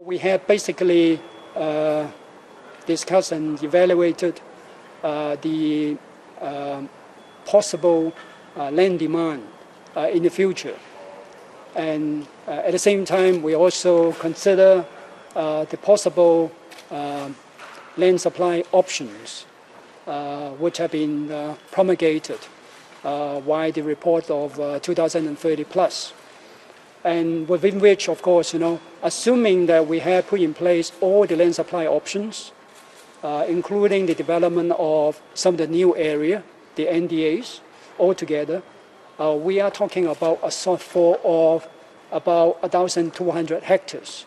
We have basically discussed and evaluated the possible land demand in the future. And at the same time, we also consider the possible land supply options which have been promulgated by the report of 2030 plus. And within which, of course, assuming that we have put in place all the land supply options, including the development of some of the new area, the NDAs, altogether, we are talking about a shortfall of about 1,200 hectares.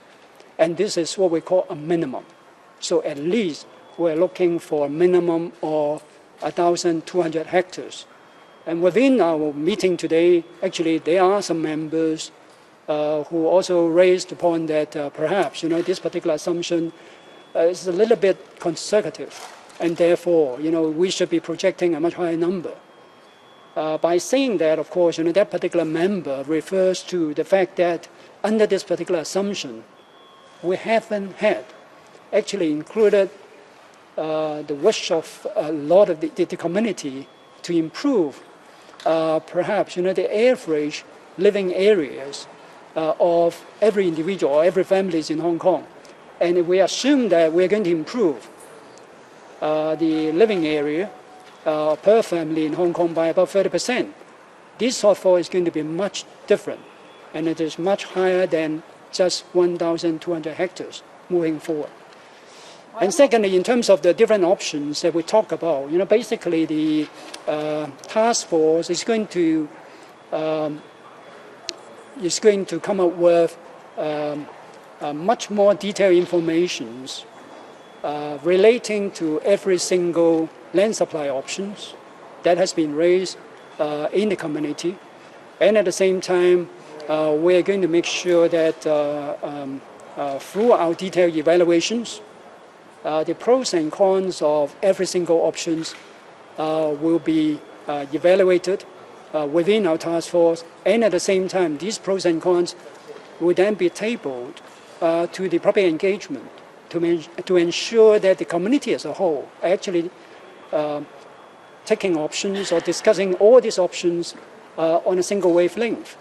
And this is what we call a minimum. So at least we're looking for a minimum of 1,200 hectares. And within our meeting today, actually, there are some members who also raised the point that perhaps this particular assumption is a little bit conservative, and therefore we should be projecting a much higher number. By saying that, of course, that particular member refers to the fact that under this particular assumption, we haven't had actually included the wish of a lot of the community to improve perhaps the average living areas of every individual or every family in Hong Kong. And we assume that we're going to improve the living area per family in Hong Kong by about 30%. This shortfall is going to be much different, and it is much higher than just 1,200 hectares moving forward. And secondly, in terms of the different options that we talk about, basically the task force is going to come up with much more detailed information relating to every single land supply options that has been raised in the community. And at the same time, we are going to make sure that through our detailed evaluations, the pros and cons of every single options will be evaluated within our task force, and at the same time, these pros and cons will then be tabled to the public engagement to ensure that the community as a whole actually taking options or discussing all these options on a single wavelength.